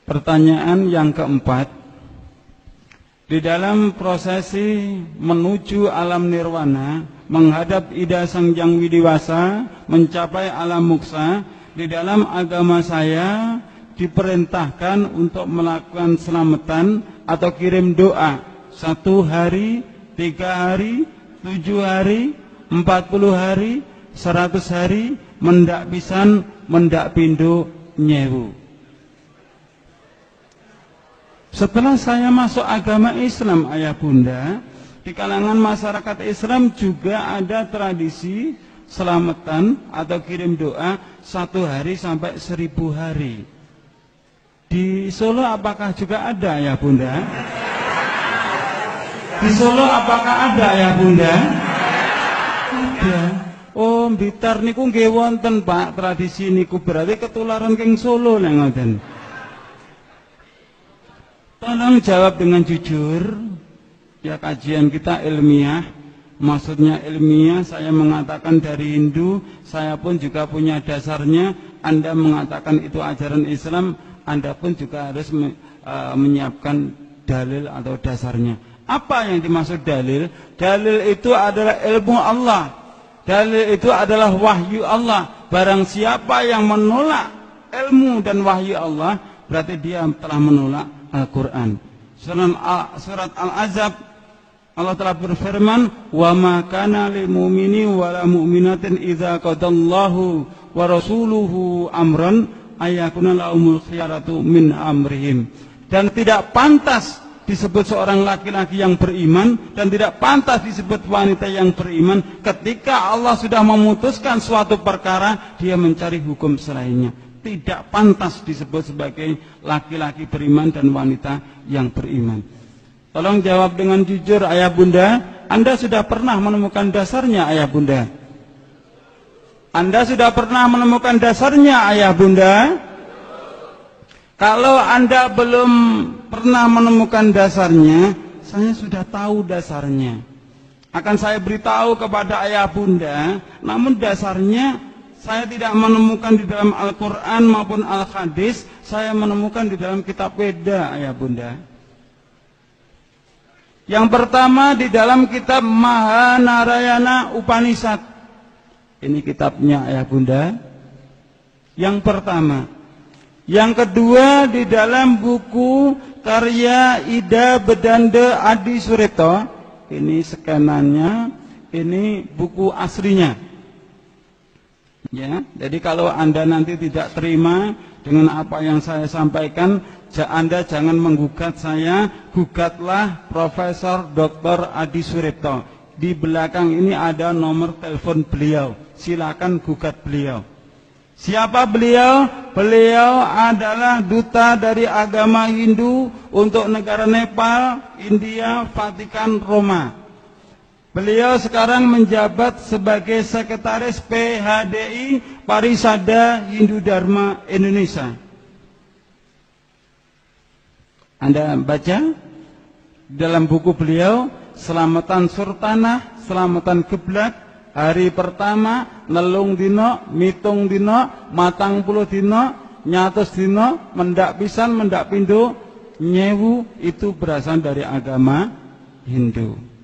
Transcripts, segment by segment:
Pertanyaan yang keempat, di dalam prosesi menuju alam nirwana, menghadap Ida Sang Hyang Widiwasa, mencapai alam moksa, di dalam agama saya diperintahkan untuk melakukan selamatan atau kirim doa 1 hari, 3 hari, 7 hari, 40 hari, 100 hari, mendak pisan, mendak pindo, nyewu. Setelah saya masuk agama Islam, ayah bunda, di kalangan masyarakat Islam juga ada tradisi selamatan atau kirim doa 1 hari sampai 1000 hari. Di Solo apakah juga ada, ayah bunda? Di Solo apakah ada, ayah bunda? Ada. Oh, Blitar niku nggih wonten, Pak, tradisi niku, berarti ketularan keng Solo lek ngoten. Tolong jawab dengan jujur. Ya, kajian kita ilmiah. Maksudnya ilmiah, saya mengatakan dari Hindu, saya pun juga punya dasarnya. Anda mengatakan itu ajaran Islam, Anda pun juga harus menyiapkan dalil atau dasarnya. Apa yang dimaksud dalil? Dalil itu adalah ilmu Allah. Dalil itu adalah wahyu Allah. Barang siapa yang menolak ilmu dan wahyu Allah, berarti dia telah menolak Al-Quran. Surat Al-Ahzab, Allah telah berfirman, wa ma kana lil mu'mini wa la mu'minatin idza qadallahu wa rasuluhu amran ayakuna lahumul khiyaratu min amrihim. Dan tidak pantas disebut seorang laki-laki yang beriman, dan tidak pantas disebut wanita yang beriman ketika Allah sudah memutuskan suatu perkara, dia mencari hukum selainnya. Tidak pantas disebut sebagai laki-laki beriman dan wanita yang beriman. Tolong jawab dengan jujur, ayah bunda. Anda sudah pernah menemukan dasarnya, ayah bunda? Anda sudah pernah menemukan dasarnya, ayah bunda? Kalau Anda belum pernah menemukan dasarnya, saya sudah tahu dasarnya. Akan saya beritahu kepada ayah bunda, namun dasarnya saya tidak menemukan di dalam Al-Quran maupun Al-Hadis, saya menemukan di dalam kitab Weda, ayah bunda. Yang pertama di dalam kitab Mahanarayana Upanishad. Ini kitabnya, ayah bunda. Yang pertama. Yang kedua di dalam buku karya Ida Bedanda Adi Suripto. Ini skenannya, ini buku aslinya. Ya, jadi kalau Anda nanti tidak terima dengan apa yang saya sampaikan, Anda jangan menggugat saya, gugatlah Profesor Dr. Adi Suripto. Di belakang ini ada nomor telepon beliau, silakan gugat beliau. Siapa beliau? Beliau adalah duta dari agama Hindu untuk negara Nepal, India, Vatikan, Roma. Beliau sekarang menjabat sebagai sekretaris PHDI Parisada Hindu Dharma Indonesia. Anda baca dalam buku beliau, Selamatan Surtanah, Selamatan Geblat, hari pertama, nelung dino, mitung dino, matang puluh dino, nyatus dino, mendak pisan, mendak pindo, nyewu, itu berasal dari agama Hindu.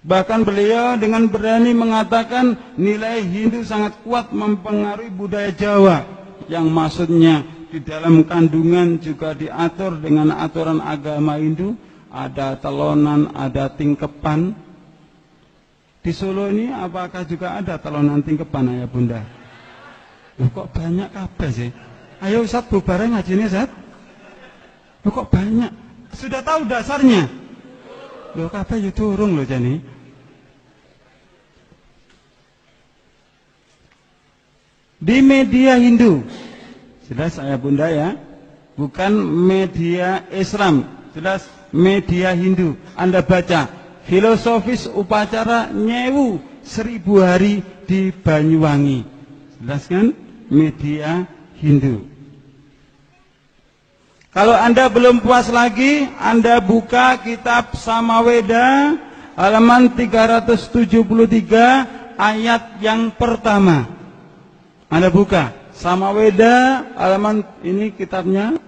Bahkan beliau dengan berani mengatakan nilai Hindu sangat kuat mempengaruhi budaya Jawa, yang maksudnya di dalam kandungan juga diatur dengan aturan agama Hindu, ada telonan, ada tingkepan. Di Solo ini apakah juga ada telonan tingkepan, ayah bunda? Loh, kok banyak kabeh sih? Ayo Ustaz bubar ngajinya, Ustaz. Loh, kok banyak? Sudah tahu dasarnya? Loh, kabeh yo durung lho jane. Di media Hindu, jelas ayah bunda ya, bukan media Islam, jelas media Hindu. Anda baca, filosofis upacara nyewu 1000 hari di Banyuwangi, jelas kan, media Hindu. Kalau Anda belum puas lagi, Anda buka kitab Samaweda halaman 373 ayat yang pertama. Anda buka Samaweda halaman, ini kitabnya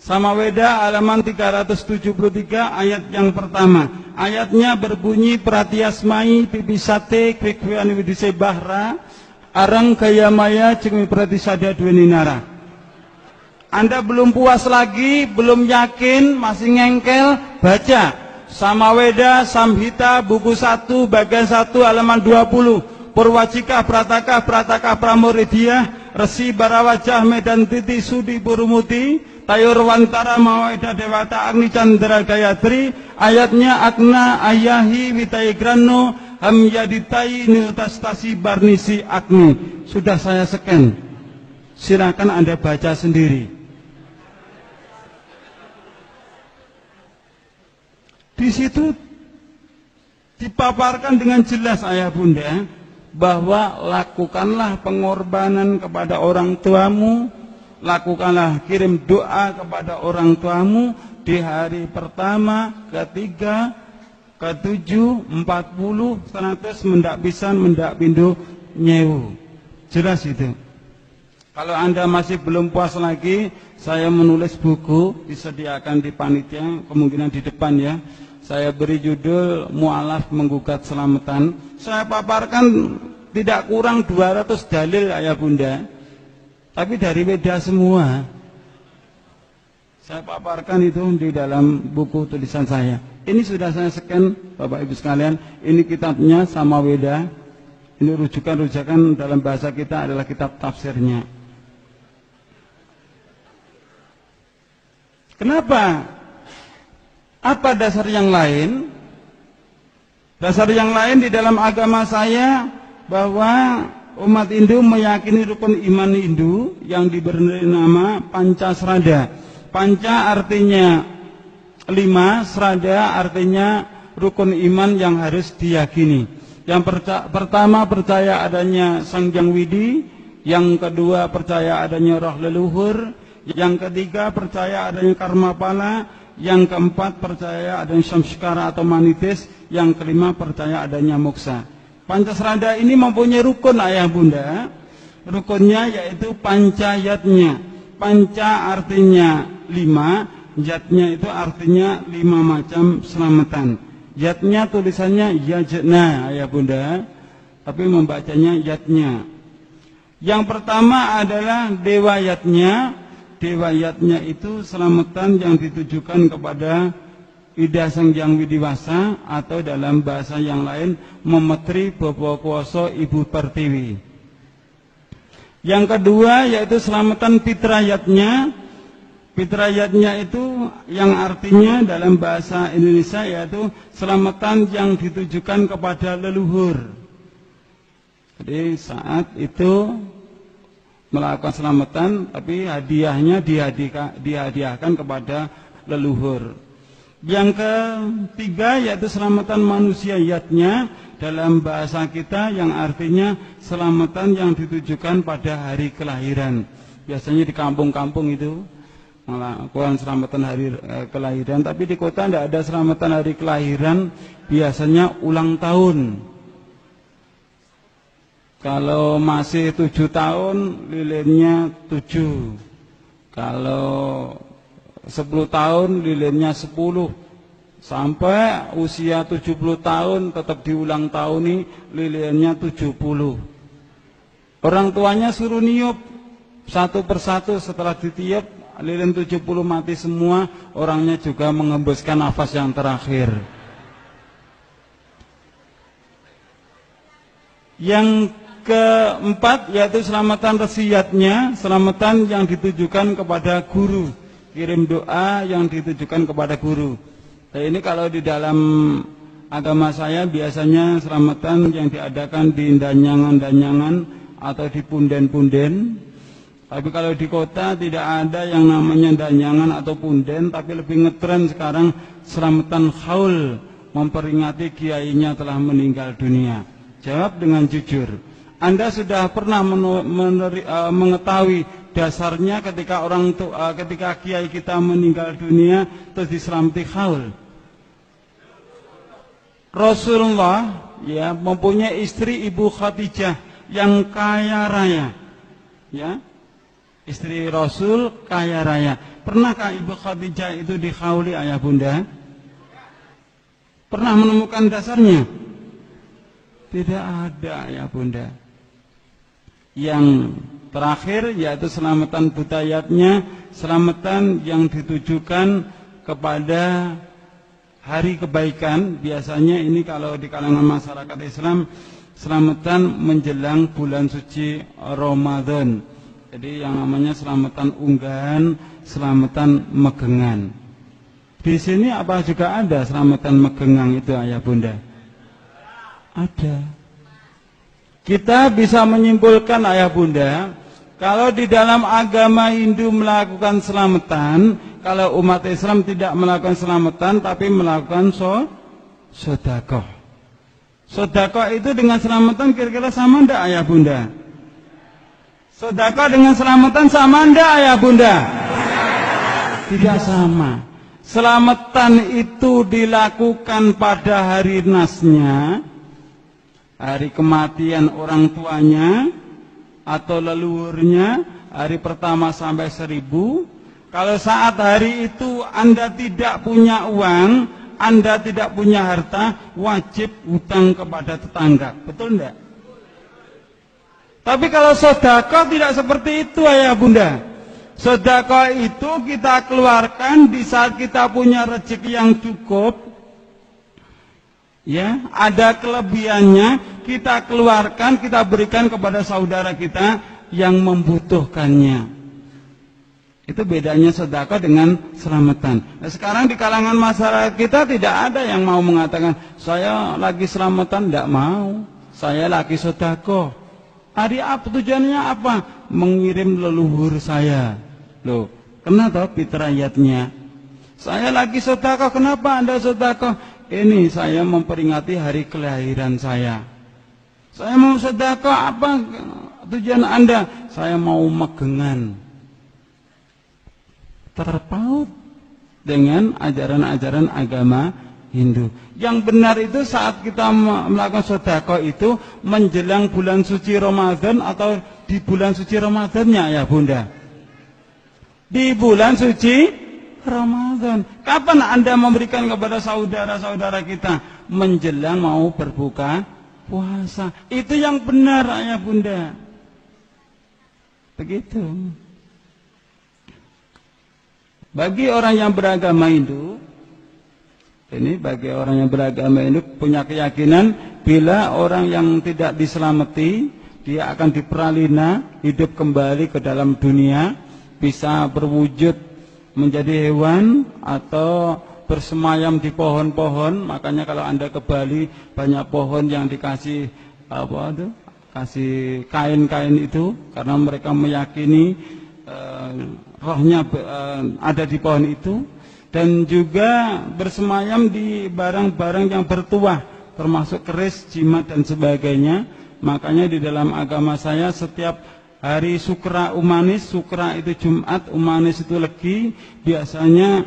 Samaweda halaman 373 ayat yang pertama. Ayatnya berbunyi pratiasmai pipisate kwekwean widise bahra arang gaya maya ceng pratisada duweninara. Anda belum puas lagi, belum yakin, masih ngengkel, baca Samaweda Samhita buku 1 bagian 1 halaman 20. Purwajika Prataka Prataka Pramuridiyah Resi Barawajah Medan Titi Sudi Purumuti Tayur Wantara Maweda Dewata Agni Chandra Gayatri. Ayatnya Agna Ayahi Witaigrano Hamyaditai Nutastasi Barnisi Agni. Sudah saya scan, silakan Anda baca sendiri. Di situ dipaparkan dengan jelas ayah bunda bahwa lakukanlah pengorbanan kepada orang tuamu, lakukanlah kirim doa kepada orang tuamu di hari pertama, ketiga, ketujuh, 40, 100 mendak pisan, mendak pindu nyewu. Jelas itu. Kalau Anda masih belum puas lagi, saya menulis buku, disediakan di panitia, kemungkinan di depan ya. Saya beri judul Mu'alaf Menggugat Selamatan. Saya paparkan tidak kurang 200 dalil ayah bunda, tapi dari Weda semua. Saya paparkan itu di dalam buku tulisan saya. Ini sudah saya scan Bapak Ibu sekalian. Ini kitabnya Samaweda. Ini rujukan-rujukan dalam bahasa kita adalah kitab tafsirnya. Kenapa? Apa dasar yang lain? Dasar yang lain di dalam agama saya bahwa umat Hindu meyakini rukun iman Hindu yang diberi nama Pancasrada. Panca artinya 5, Srada artinya rukun iman yang harus diyakini. Yang pertama percaya adanya Sang Hyang Widi, yang kedua percaya adanya roh leluhur, yang ketiga percaya adanya karma pala, yang keempat percaya adanya samskara atau manitis, yang kelima percaya adanya moksa. Pancasrada ini mempunyai rukun ayah bunda. Rukunnya yaitu pancayatnya. Panca artinya 5, yatnya itu artinya 5 macam selamatan. Yatnya tulisannya yajna ayah bunda, tapi membacanya yatnya. Yang pertama adalah dewa yatnya. Dewa yatnya itu selamatan yang ditujukan kepada Ida Sang Hyang Widiwasa, atau dalam bahasa yang lain Memetri Bobo Kuoso Ibu Pertiwi. Yang kedua yaitu selamatan Pitrayatnya. Pitrayatnya itu yang artinya dalam bahasa Indonesia yaitu selamatan yang ditujukan kepada leluhur. Jadi saat itu melakukan selamatan, tapi hadiahnya dihadiahkan kepada leluhur. Yang ketiga yaitu selamatan manusia yatnya, dalam bahasa kita yang artinya selamatan yang ditujukan pada hari kelahiran. Biasanya di kampung-kampung itu melakukan selamatan hari kelahiran, tapi di kota tidak ada selamatan hari kelahiran, biasanya ulang tahun. Kalau masih 7 tahun, lilinnya 7. Kalau 10 tahun, lilinnya 10. Sampai usia 70 tahun, tetap diulang tahun, lilinnya 70. Orang tuanya suruh niup satu persatu, setelah ditiup, lilin 70 mati semua, orangnya juga mengembuskan nafas yang terakhir. Yang keempat yaitu selamatan resiyatnya, selamatan yang ditujukan kepada guru, kirim doa yang ditujukan kepada guru. Nah, ini kalau di dalam agama saya biasanya selamatan yang diadakan di danyangan-danyangan atau di punden-punden. Tapi kalau di kota tidak ada yang namanya danyangan atau punden, tapi lebih ngetren sekarang selamatan khaul, memperingati kiainya telah meninggal dunia. Jawab dengan jujur. Anda sudah pernah mengetahui dasarnya ketika ketika kiai kita meninggal dunia terus diselamati khaul? Rasulullah ya mempunyai istri Ibu Khadijah yang kaya raya, ya, istri Rasul kaya raya. Pernahkah Ibu Khadijah itu dikhauli ayah bunda? Pernah menemukan dasarnya? Tidak ada ayah bunda. Yang terakhir yaitu selamatan budayatnya, selamatan yang ditujukan kepada hari kebaikan. Biasanya ini kalau di kalangan masyarakat Islam, selamatan menjelang bulan suci Ramadan. Jadi yang namanya selamatan unggahan, selamatan megengan. Di sini apa juga ada selamatan megengan itu ayah bunda? Ada. Kita bisa menyimpulkan ayah bunda, kalau di dalam agama Hindu melakukan selamatan, kalau umat Islam tidak melakukan selamatan tapi melakukan sedekah. Sedekah itu dengan selamatan kira-kira sama enggak ayah bunda? Sedekah dengan selamatan sama enggak ayah bunda? Tidak sama. Selamatan itu dilakukan pada hari nasnya, hari kematian orang tuanya atau leluhurnya, hari pertama sampai 1000. Kalau saat hari itu Anda tidak punya uang, Anda tidak punya harta, wajib hutang kepada tetangga. Betul enggak? Tapi kalau sedekah tidak seperti itu ayah bunda. Sedekah itu kita keluarkan di saat kita punya rezeki yang cukup. Ya, ada kelebihannya, kita keluarkan, kita berikan kepada saudara kita yang membutuhkannya. Itu bedanya sedekah dengan selamatan. Nah, sekarang di kalangan masyarakat kita tidak ada yang mau mengatakan, saya lagi selamatan, tidak mau. Saya lagi sedekah. Hari apa tujuannya apa? Mengirim leluhur saya. Loh, kenapa fitrayatnya? Saya lagi sedekah, kenapa Anda sedekah? Ini saya memperingati hari kelahiran saya. Saya mau sedekah, apa tujuan Anda? Saya mau megengan. Terpaut dengan ajaran-ajaran agama Hindu. Yang benar itu saat kita melakukan sedekah itu menjelang bulan suci Ramadan atau di bulan suci Ramadannya ya bunda? Di bulan suci Ramadan. Kapan Anda memberikan kepada saudara-saudara kita? Menjelang mau berbuka puasa. Itu yang benar ayah bunda. Begitu. Bagi orang yang beragama Hindu, ini bagi orang yang beragama Hindu punya keyakinan bila orang yang tidak diselamati, dia akan diperalina, hidup kembali ke dalam dunia, bisa berwujud menjadi hewan atau bersemayam di pohon-pohon. Makanya kalau Anda ke Bali banyak pohon yang dikasih kasih kain-kain itu karena mereka meyakini rohnya ada di pohon itu. Dan juga bersemayam di barang-barang yang bertuah, termasuk keris, jimat dan sebagainya. Makanya di dalam agama saya setiap hari Sukra Umanis, Sukra itu Jumat, Umanis itu Legi, biasanya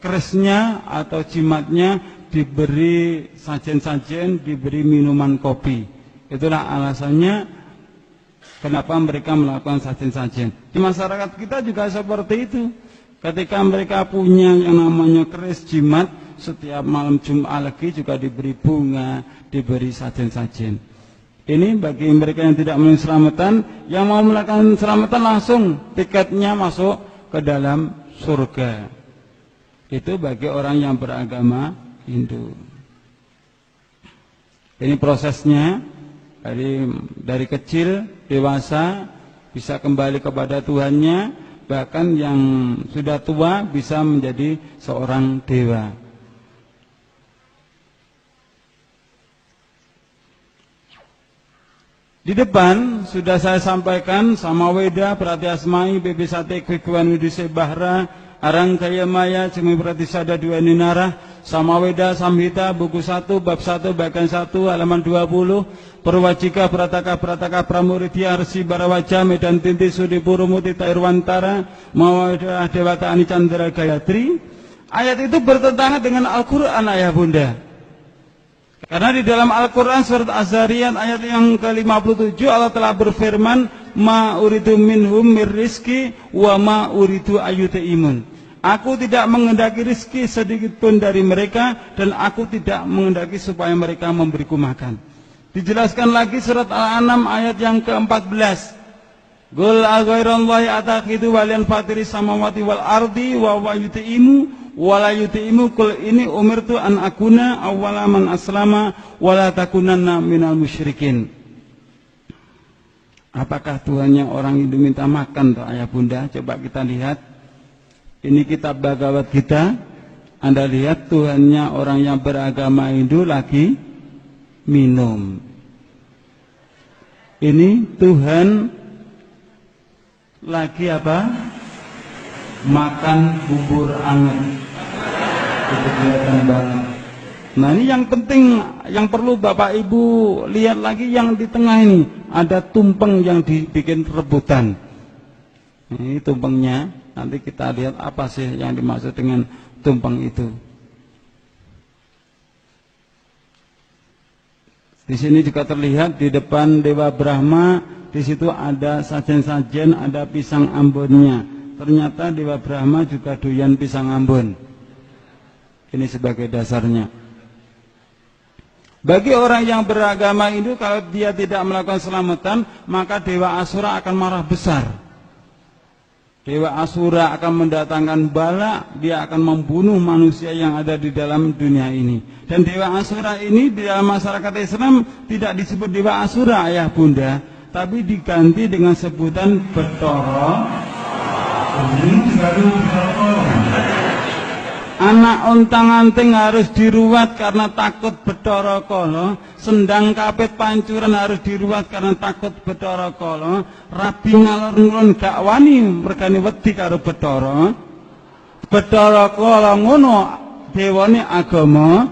kerisnya atau jimatnya diberi sajen-sajen, diberi minuman kopi. Itulah alasannya kenapa mereka melakukan sajen-sajen. Di masyarakat kita juga seperti itu. Ketika mereka punya yang namanya keris jimat, setiap malam Jumat Legi juga diberi bunga, diberi sajen-sajen. Ini bagi mereka yang tidak mau selamatan, yang mau melakukan selamatan langsung tiketnya masuk ke dalam surga. Itu bagi orang yang beragama Hindu. Ini prosesnya dari kecil, dewasa, bisa kembali kepada Tuhannya. Bahkan yang sudah tua bisa menjadi seorang dewa. Di depan sudah saya sampaikan Samaweda, Pratyasmai, Bebesate, Kwekuan Widise Bahra, Arang Kaya Maya, Cemi Pratisada Dua Ninara, Samaweda, Samhita, buku 1, bab 1, bagian 1, halaman 20, Perwajika, Prataka, Pramuridya, Arsi, Barawaja, Medan Tinti, Sudi Purumuti, Irwantara, Mawada, Dewata Ani Chandra Gayatri. Ayat itu bertentangan dengan Al-Quran ayah bunda. Karena di dalam Al-Quran surat Az-Zariyat ayat yang ke-57 Allah telah berfirman, ma uridu minhum mir rizki wa ma uridu ayyutaimun. Aku tidak menghendaki rizki sedikit pun dari mereka, dan aku tidak menghendaki supaya mereka memberiku makan. Dijelaskan lagi surat Al-An'am ayat yang ke-14. Qul aghairallahi atakhidu waliyan fatiri samawati wal ardi wa huwa yut'imu wa la yut'imu qul ini umirtu an akuna awwala man aslama wa la takunanna minal musyrikin. Apakah Tuhannya orang Hindu minta makan toh ayah bunda? Coba kita lihat. Ini kitab Bhagavad Gita. Anda lihat Tuhannya orang yang beragama Hindu lagi minum. Ini Tuhan lagi apa? Makan bubur anget. Itu kelihatan banget. Nah ini yang penting, yang perlu Bapak Ibu lihat lagi yang di tengah ini. Ada tumpeng yang dibikin rebutan. Ini tumpengnya. Nanti kita lihat apa sih yang dimaksud dengan tumpeng itu. Di sini juga terlihat di depan Dewa Brahma. Di situ ada sajen-sajen, ada pisang Ambonnya. Ternyata Dewa Brahma juga doyan pisang Ambon. Ini sebagai dasarnya. Bagi orang yang beragama Hindu, kalau dia tidak melakukan selamatan, maka Dewa Asura akan marah besar. Dewa Asura akan mendatangkan bala, dia akan membunuh manusia yang ada di dalam dunia ini. Dan Dewa Asura ini di dalam masyarakat Islam tidak disebut Dewa Asura, ayah bunda, tapi diganti dengan sebutan Betoro. Anak ontang-anting harus diruat karena takut Betoro Kolo. Sendang kapit pancuran harus diruat karena takut Betoro Kolo. Rabi ngalor ngulon gak wani mergane wedi karo Betoro. Betoro Kolo ngono dewane agama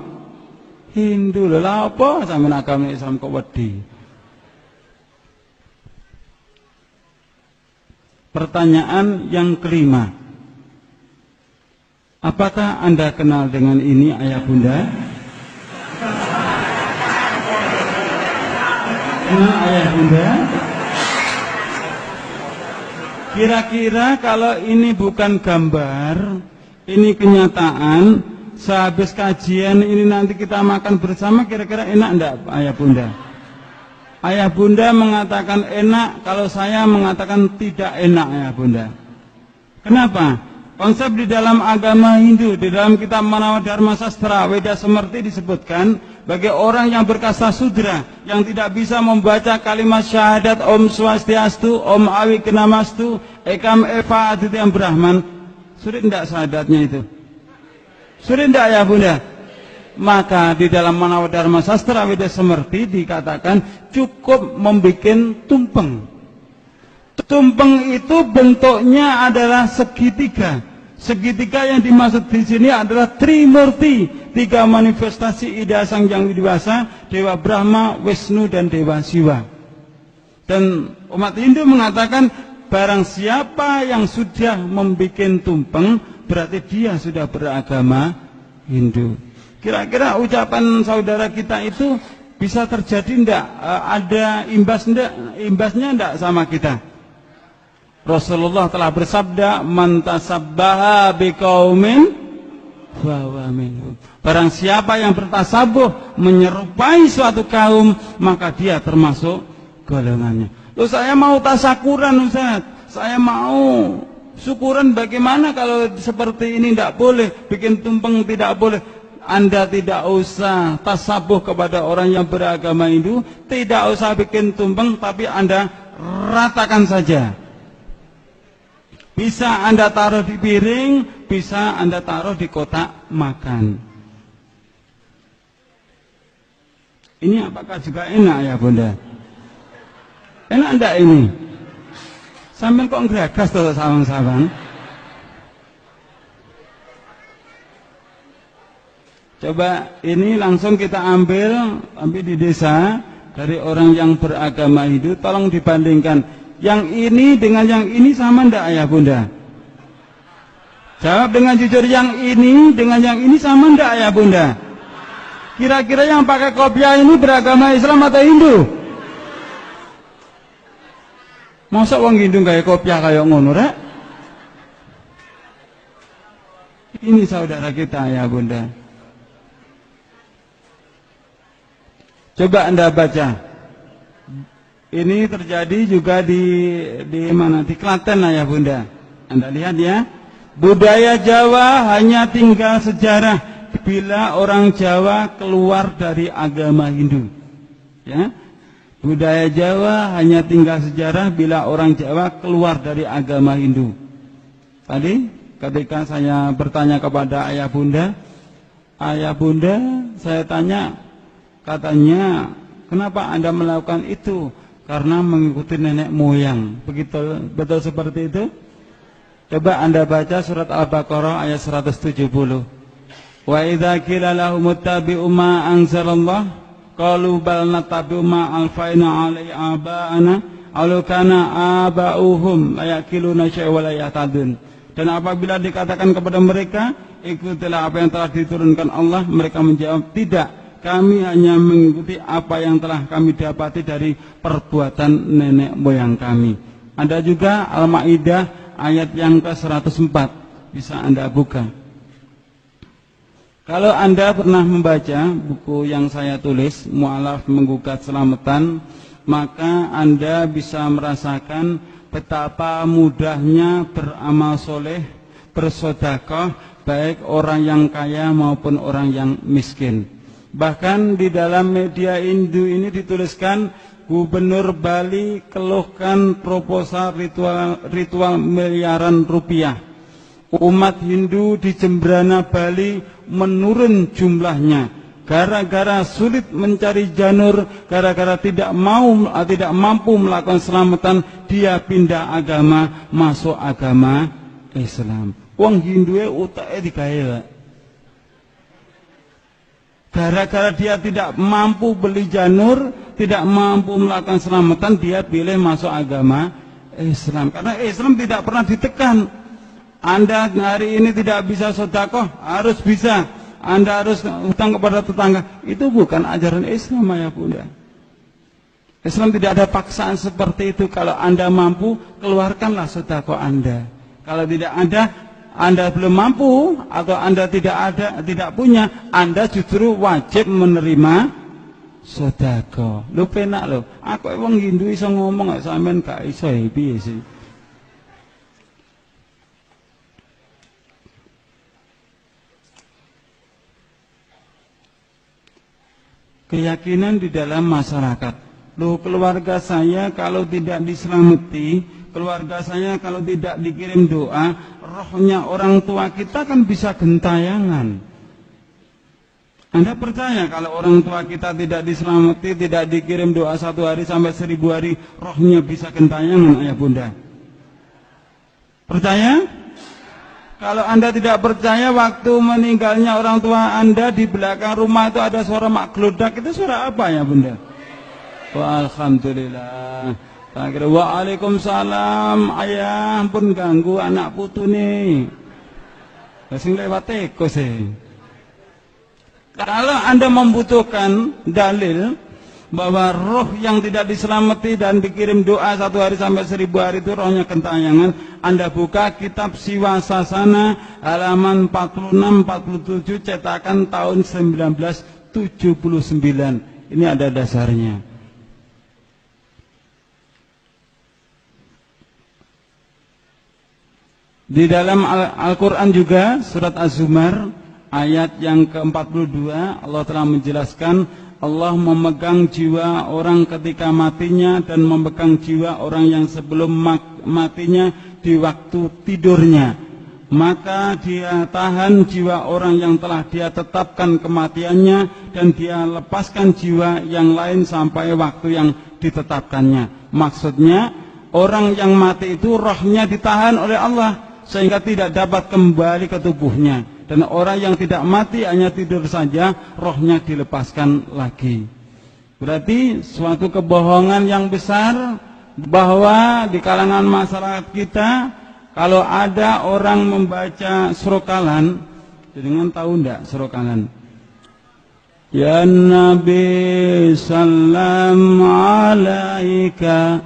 Hindu. Lha apa sampeyan agama Islam kok wedi? Pertanyaan yang kelima. Apakah Anda kenal dengan ini ayah bunda? Kenal ayah bunda? Kira-kira kalau ini bukan gambar, ini kenyataan, sehabis kajian ini nanti kita makan bersama, kira-kira enak enggak ayah bunda? Ayah bunda mengatakan enak, kalau saya mengatakan tidak enak ayah bunda. Kenapa? Konsep di dalam agama Hindu, di dalam kitab Manawa Dharma Sastra Weda Semerti disebutkan, bagi orang yang berkasta sudra, yang tidak bisa membaca kalimat syahadat Om Swastiastu, Om Awikenamastu, Ekam Eva Aditya Brahman, sulit tidak syahadatnya itu? Sulit tidak ayah bunda? Maka di dalam Manawa Dharma Sastra Weda Semerti dikatakan cukup membuat tumpeng. Tumpeng itu bentuknya adalah segitiga. Segitiga yang dimaksud di sini adalah Trimurti, tiga manifestasi Ida Sang Yang Widiwasa, Dewa Brahma, Wisnu, dan Dewa Siwa. Dan umat Hindu mengatakan barang siapa yang sudah membuat tumpeng, berarti dia sudah beragama Hindu. Kira-kira ucapan saudara kita itu bisa terjadi enggak? Ada imbasnya enggak sama kita? Rasulullah telah bersabda, "Man tasabbaha biqaumin fahuwa minhum." Barang siapa yang bertasabuh menyerupai suatu kaum, maka dia termasuk golongannya. Loh, saya mau tasakuran Ustaz. Saya mau syukuran, bagaimana kalau seperti ini tidak boleh, bikin tumpeng tidak boleh. Anda tidak usah tasabuh kepada orang yang beragama Hindu, tidak usah bikin tumpeng, tapi Anda ratakan saja. Bisa Anda taruh di piring, bisa Anda taruh di kotak makan. Ini apakah juga enak ya bunda? Enak enggak ini? Sampai kok ngeragas tuh sawang-sawang? Coba ini langsung kita ambil di desa dari orang yang beragama Hindu, tolong dibandingkan. Yang ini dengan yang ini sama ndak ayah bunda? Jawab dengan jujur, yang ini dengan yang ini sama ndak ayah bunda? Kira-kira yang pakai kopiah ini beragama Islam atau Hindu? Masa wong Hindu gawe kopiah kaya ngono rek? Ini saudara kita ya Bunda. Coba Anda baca. Ini terjadi juga di mana? Di Klaten ya Bunda. Anda lihat ya. Budaya Jawa hanya tinggal sejarah bila orang Jawa keluar dari agama Hindu. Ya. Budaya Jawa hanya tinggal sejarah bila orang Jawa keluar dari agama Hindu. Tadi ketika saya bertanya kepada ayah bunda, saya tanya, katanya, kenapa Anda melakukan itu? Karena mengikuti nenek moyang. Betul seperti itu? Coba Anda baca surat Al-Baqarah ayat 170. Wa idza qila lahum ittabi'u ma anzalallah qalu bal nattabi'u ma alfaina 'alaihi aba'ana aw kana aba'uhum la yaqiluna syai'an wa la yahtadun. Dan apabila dikatakan kepada mereka, ikutilah apa yang telah diturunkan Allah, mereka menjawab, tidak, kami hanya mengikuti apa yang telah kami dapati dari perbuatan nenek moyang kami. Ada juga Al-Ma'idah ayat yang ke-104, bisa Anda buka. Kalau Anda pernah membaca buku yang saya tulis, Mu'alaf Menggugat Selamatan, maka Anda bisa merasakan betapa mudahnya beramal soleh, bersedekah, baik orang yang kaya maupun orang yang miskin. Bahkan di dalam media Hindu ini dituliskan, Gubernur Bali keluhkan proposal ritual miliaran rupiah. Umat Hindu di Jembrana Bali menurun jumlahnya. Gara-gara sulit mencari janur, gara-gara tidak mampu melakukan selamatan, dia pindah agama, masuk agama Islam. Wong Hinduwe utake digawe. Gara-gara dia tidak mampu beli janur, tidak mampu melakukan selamatan, dia pilih masuk agama Islam. Karena Islam tidak pernah ditekan. Anda hari ini tidak bisa sedekah, harus bisa. Anda harus hutang kepada tetangga. Itu bukan ajaran Islam ya Bunda. Islam tidak ada paksaan seperti itu. Kalau Anda mampu, keluarkanlah sedekah Anda. Kalau tidak ada, Anda belum mampu atau Anda tidak punya, Anda justru wajib menerima sedekah. Lho penak lho. Aku wong Hindu iso ngomong kok sampean gak iso piye sih? Keyakinan di dalam masyarakat. Loh, keluarga saya kalau tidak diselamati, keluarga saya kalau tidak dikirim doa, rohnya orang tua kita kan bisa gentayangan. Anda percaya kalau orang tua kita tidak diselamati, tidak dikirim doa 1 hari sampai 1000 hari, rohnya bisa gentayangan, ayah bunda? Percaya? Kalau Anda tidak percaya, waktu meninggalnya orang tua Anda di belakang rumah itu ada suara mak geludak, itu suara apa ya bunda? Wah, alhamdulillah. Waalaikumsalam, ayah pun ganggu anak putu nih. Sing lewat teko sih. Kalau Anda membutuhkan dalil bahwa roh yang tidak diselamati dan dikirim doa 1 hari sampai 1000 hari itu rohnya gentayangan, Anda buka kitab Siwasasana halaman 46-47 cetakan tahun 1979. Ini ada dasarnya. Di dalam Al-Quran juga surat Az-Zumar ayat yang ke-42 Allah telah menjelaskan, Allah memegang jiwa orang ketika matinya dan memegang jiwa orang yang sebelum matinya di waktu tidurnya. Maka dia tahan jiwa orang yang telah dia tetapkan kematiannya dan dia lepaskan jiwa yang lain sampai waktu yang ditetapkannya. Maksudnya orang yang mati itu rohnya ditahan oleh Allah sehingga tidak dapat kembali ke tubuhnya. Dan orang yang tidak mati hanya tidur saja, rohnya dilepaskan lagi. Berarti suatu kebohongan yang besar bahwa di kalangan masyarakat kita, kalau ada orang membaca surokalan, dengan tahu enggak surokalan? Ya Nabi sallam alaika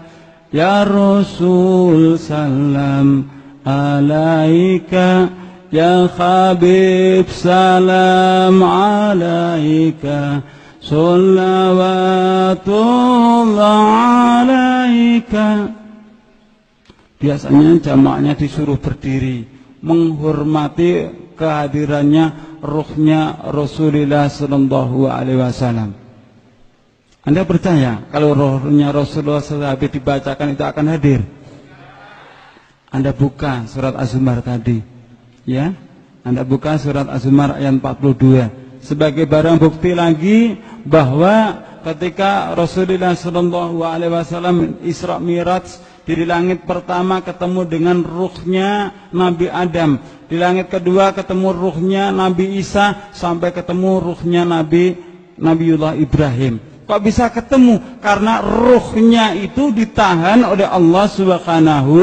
Ya Rasul salam alaika, ya Habib salam alaika, sholawatullah alaika. Biasanya jamaahnya disuruh berdiri menghormati kehadirannya ruhnya Rasulullah sallallahu alaihi wasallam. Anda percaya kalau rohnya Rasulullah SAW dibacakan itu akan hadir? Anda buka surat Az-Zumar tadi, ya. Anda buka surat Az-Zumar ayat 42 sebagai barang bukti lagi bahwa ketika Rasulullah SAW Isra Miraj di langit pertama ketemu dengan ruhnya Nabi Adam, di langit kedua ketemu ruhnya Nabi Isa, sampai ketemu ruhnya Nabiullah Ibrahim. Kok bisa ketemu? Karena ruhnya itu ditahan oleh Allah Subhanahu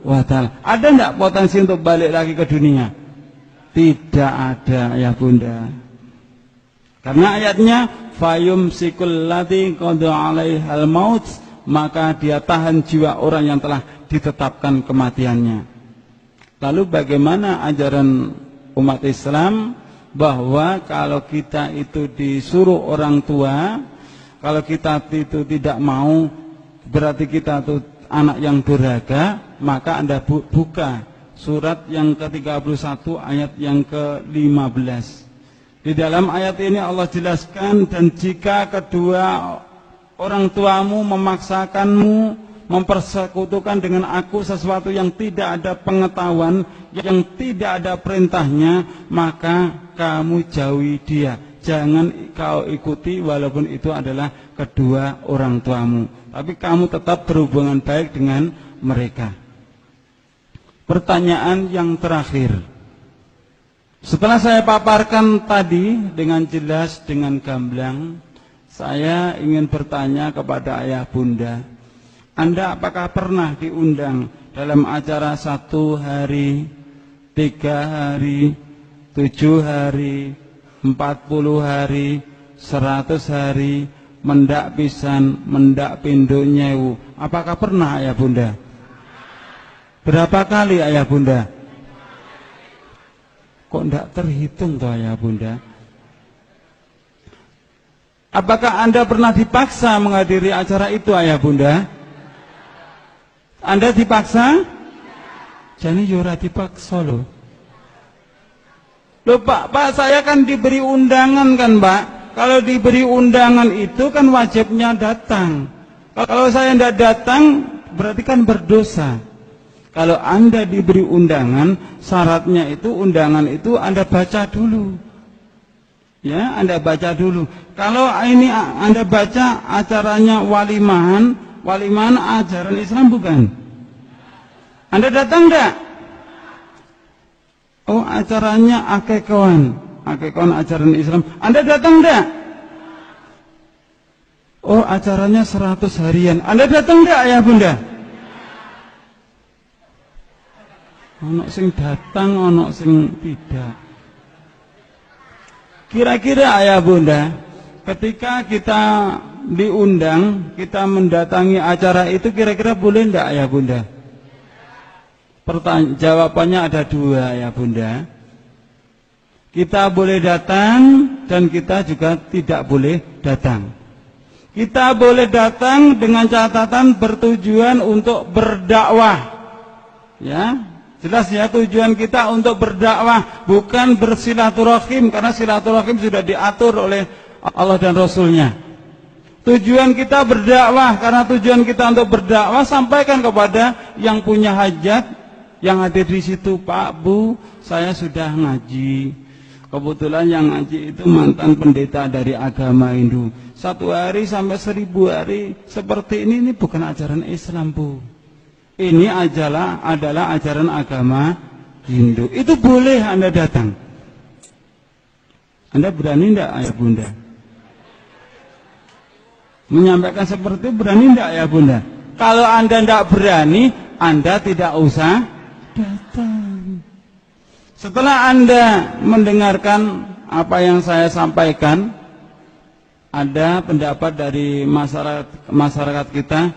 wa ta'ala. Ada enggak potensi untuk balik lagi ke dunia? Tidak ada ya Bunda. Karena ayatnya fayumsikul lati qada 'alaihal maut, maka dia tahan jiwa orang yang telah ditetapkan kematiannya. Lalu bagaimana ajaran umat Islam bahwa kalau kita itu disuruh orang tua, kalau kita itu tidak mau, berarti kita itu anak yang durhaka, maka Anda buka surat yang ke-31 ayat yang ke-15. Di dalam ayat ini Allah jelaskan, dan jika kedua orang tuamu memaksakanmu mempersekutukan dengan aku sesuatu yang tidak ada pengetahuan, yang tidak ada perintahnya, maka kamu jauhi dia. Jangan kau ikuti walaupun itu adalah kedua orang tuamu, tapi kamu tetap berhubungan baik dengan mereka. Pertanyaan yang terakhir, setelah saya paparkan tadi dengan jelas, dengan gamblang, saya ingin bertanya kepada ayah bunda, Anda apakah pernah diundang dalam acara 1 hari, 3 hari, 7 hari, 40 hari, 100 hari, mendak pisan, mendak pindho nyewu? Apakah pernah ayah bunda? Berapa kali ayah bunda? Kok enggak terhitung toh ayah bunda? Apakah Anda pernah dipaksa menghadiri acara itu ayah bunda? Anda dipaksa? Jadi yura dipaksa loh. Loh Pak, saya kan diberi undangan kan Pak. Kalau diberi undangan itu kan wajibnya datang. Kalau saya tidak datang berarti kan berdosa. Kalau Anda diberi undangan, syaratnya itu undangan itu Anda baca dulu. Ya, Anda baca dulu. Kalau ini Anda baca acaranya walimahan ajaran Islam bukan? Anda datang enggak? Oh, acaranya akekawan ajaran Islam. Anda datang enggak? Oh, acaranya 100 harian. Anda datang enggak ayah bunda? Ono sing datang, ono sing tidak. Kira-kira ayah bunda, ketika kita diundang, kita mendatangi acara itu, kira-kira boleh enggak ayah bunda? Jawabannya ada 2 ya bunda. Kita boleh datang dan kita juga tidak boleh datang. Kita boleh datang dengan catatan bertujuan untuk berdakwah. Ya, jelas ya, tujuan kita untuk berdakwah, bukan bersilaturahim, karena silaturahim sudah diatur oleh Allah dan Rasulnya. Tujuan kita berdakwah, karena tujuan kita untuk berdakwah, sampaikan kepada yang punya hajat, yang hadir di situ. Pak, Bu, saya sudah ngaji. Kebetulan yang ngaji itu mantan pendeta dari agama Hindu. 1 hari sampai 1000 hari seperti ini bukan ajaran Islam, Bu. Ini adalah ajaran agama Hindu. Itu boleh Anda datang. Anda berani enggak ayah bunda? Menyampaikan seperti itu berani enggak ayah bunda? Kalau Anda enggak berani, Anda tidak usah datang. Setelah Anda mendengarkan apa yang saya sampaikan, ada pendapat dari masyarakat kita,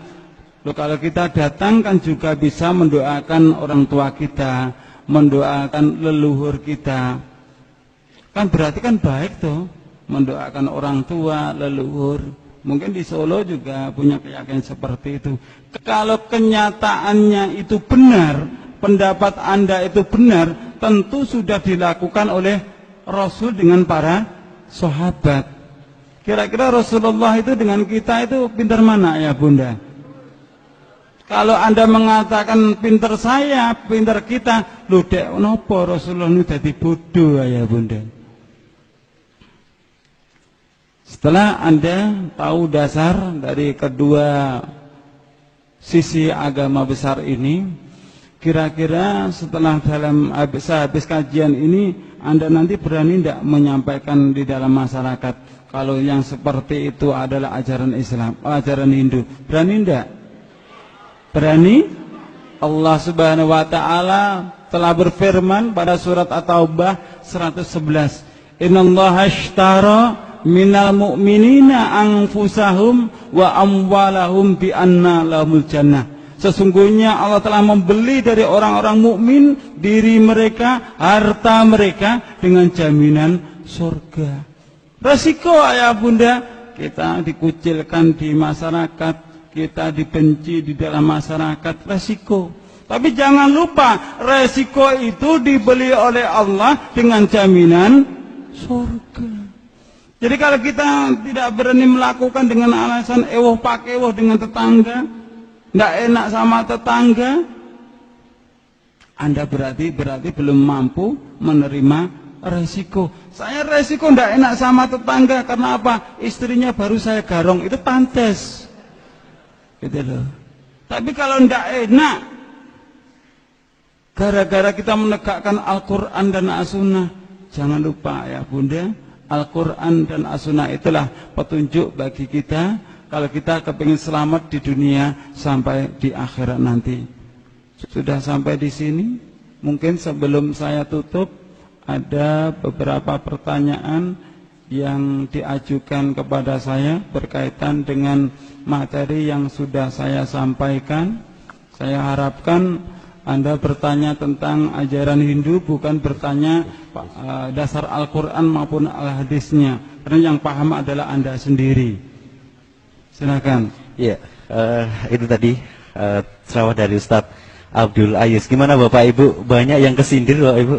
Loh, kalau kita datang kan juga bisa mendoakan orang tua kita, mendoakan leluhur kita. Kan berarti kan baik tuh, mendoakan orang tua, leluhur. Mungkin di Solo juga punya keyakinan seperti itu. Kalau kenyataannya itu benar, pendapat Anda itu benar, tentu sudah dilakukan oleh Rasul dengan para sahabat. Kira-kira Rasulullah itu dengan kita itu pintar mana ya Bunda? Kalau Anda mengatakan pintar saya, pintar kita, lho dek nopo Rasulullah itu jadi bodoh ya Bunda. Setelah Anda tahu dasar dari kedua sisi agama besar ini, kira-kira setelah habis kajian ini, Anda nanti berani tidak menyampaikan di dalam masyarakat kalau yang seperti itu adalah ajaran Islam, ajaran Hindu? Berani tidak? Berani? Allah Subhanahu wa taala telah berfirman pada surat At-Taubah 111, "Innallaha ashtara minal mu'minina anfusahum wa amwalahum bi anna lahumul jannah." Sesungguhnya Allah telah membeli dari orang-orang mukmin diri mereka, harta mereka dengan jaminan surga. Resiko ayah bunda, kita dikucilkan di masyarakat, kita dibenci di dalam masyarakat, resiko. Tapi jangan lupa, resiko itu dibeli oleh Allah dengan jaminan surga. Jadi kalau kita tidak berani melakukan dengan alasan ewoh pak ewoh dengan tetangga, tidak enak sama tetangga, Anda berarti belum mampu menerima resiko. Saya resiko tidak enak sama tetangga karena apa? Istrinya baru saya garong, itu pantas. Gitu loh. Tapi kalau tidak enak, gara-gara kita menegakkan Al-Quran dan As-Sunnah, jangan lupa ya bunda, Al-Quran dan As-Sunnah itulah petunjuk bagi kita kalau kita kepingin selamat di dunia sampai di akhirat nanti. Sudah sampai di sini. Mungkin sebelum saya tutup, ada beberapa pertanyaan yang diajukan kepada saya berkaitan dengan materi yang sudah saya sampaikan. Saya harapkan Anda bertanya tentang ajaran Hindu, bukan bertanya dasar Al-Quran maupun Al-Hadisnya, karena yang paham adalah Anda sendiri. Silakan. Iya, itu tadi ceramah dari Ustadz Abdul Aziz. Gimana Bapak Ibu? Banyak yang kesindir Bapak Ibu.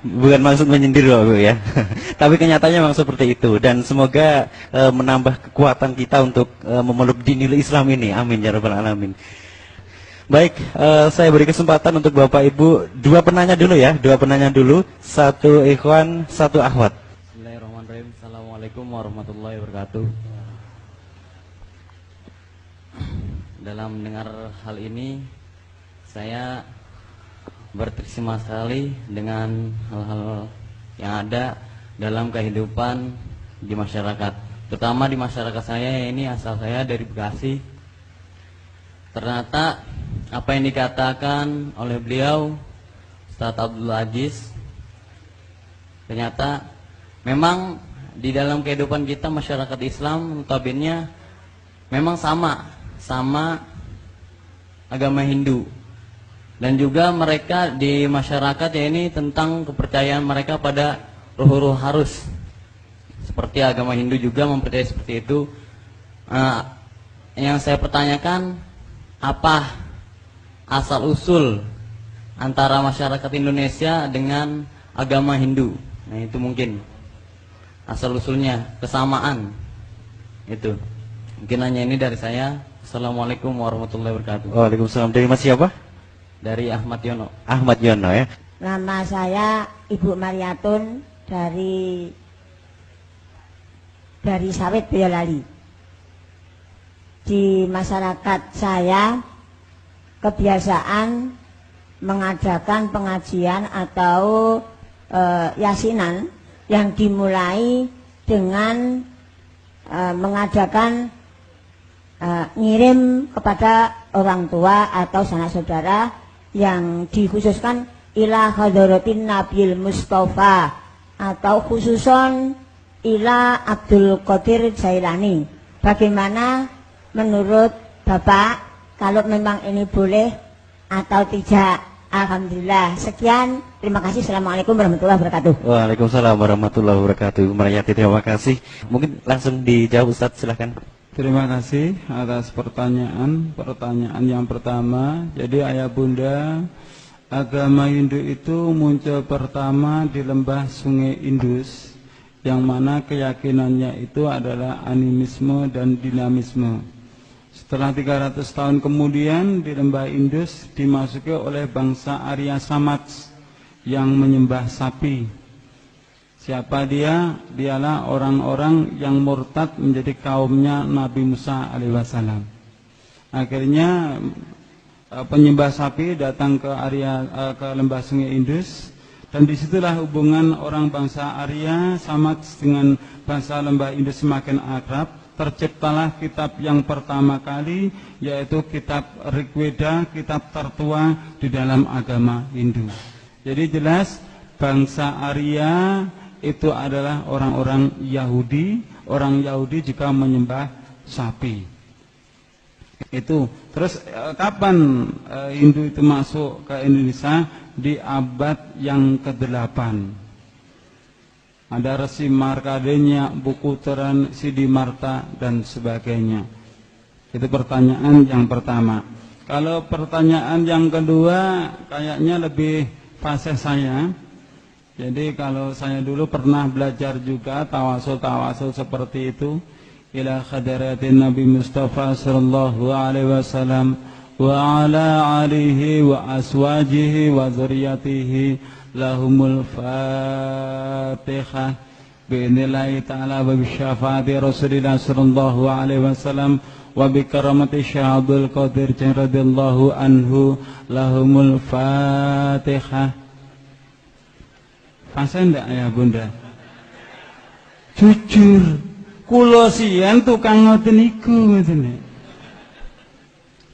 Bukan maksud menyindir Bapak Ibu ya. Tapi kenyataannya memang seperti itu. Dan semoga menambah kekuatan kita untuk memeluk dinil Islam ini. Amin ya rabbal alamin. Baik, saya beri kesempatan untuk Bapak Ibu. Dua penanya dulu ya. Satu ikhwan, satu akhwat. Bismillahirrahmanirrahim. Assalamualaikum warahmatullahi wabarakatuh. Dalam mendengar hal ini, saya berterima sekali dengan hal-hal yang ada dalam kehidupan di masyarakat, terutama di masyarakat saya ini. Asal saya dari Bekasi. Ternyata apa yang dikatakan oleh beliau Ustadz Abdul Aziz, ternyata memang di dalam kehidupan kita masyarakat Islam notabene memang sama agama Hindu. Dan juga mereka di masyarakat ya ini tentang kepercayaan mereka pada ruh-ruh harus. Seperti agama Hindu juga mempercayai seperti itu. Yang saya pertanyakan, apa asal usul antara masyarakat Indonesia dengan agama Hindu? Nah itu mungkin asal usulnya, kesamaan. Itu mungkin hanya ini dari saya. Assalamualaikum warahmatullahi wabarakatuh. Waalaikumsalam. Dari Mas siapa? Dari Ahmad Yono. Ahmad Yono ya. Nama saya Ibu Mariatun dari Sawit Boyolali. Di masyarakat saya kebiasaan mengadakan pengajian atau yasinan yang dimulai dengan mengadakan ngirim kepada orang tua atau sanak saudara yang dikhususkan ila hadratin Nabil Mustafa atau khususon ila Abdul Qadir Jailani. Bagaimana menurut Bapak, kalau memang ini boleh atau tidak. Alhamdulillah. Sekian, terima kasih. Assalamualaikum warahmatullahi wabarakatuh. Waalaikumsalam warahmatullahi wabarakatuh. Mariati, terima kasih. Mungkin langsung dijawab Ustadz, silahkan. Terima kasih atas pertanyaan yang pertama. Jadi ayah bunda, agama Hindu itu muncul pertama di lembah Sungai Indus, yang mana keyakinannya itu adalah animisme dan dinamisme. Setelah 300 tahun kemudian di lembah Indus dimasuki oleh bangsa Arya Samaj yang menyembah sapi. Siapa dia? Dialah orang-orang yang murtad menjadi kaumnya Nabi Musa alaihissalam. Akhirnya penyembah sapi datang ke ke lembah Sungai Indus, dan disitulah hubungan orang bangsa Arya Samaj dengan bangsa lembah Indus semakin akrab. Terciptalah kitab yang pertama kali, yaitu kitab Rigveda, kitab tertua di dalam agama Hindu. Jadi jelas bangsa Arya itu adalah orang-orang Yahudi. Orang Yahudi juga menyembah sapi. Itu. Terus kapan Hindu itu masuk ke Indonesia? Di abad yang ke-8. Ada Resi Markadenya, Buku Teran, Sidi Marta, dan sebagainya. Itu pertanyaan yang pertama. Kalau pertanyaan yang kedua, kayaknya lebih fase saya. Jadi kalau saya dulu pernah belajar juga tawasul seperti itu. Ila khadaratin Nabi Mustafa sallallahu alaihi wasallam wa ala alihi wa aswajihi wa zuriyatihi lahumul fatihah bi'inillahi ta'ala wa bisyafaati Rasulillah sallallahu alaihi wasallam wa bikaramati Syahadul Qadir radhiyallahu anhu lahumul fatihah. Fase ndak ayah bunda? Jujur kula siyen tukang ngoten niku ngoten.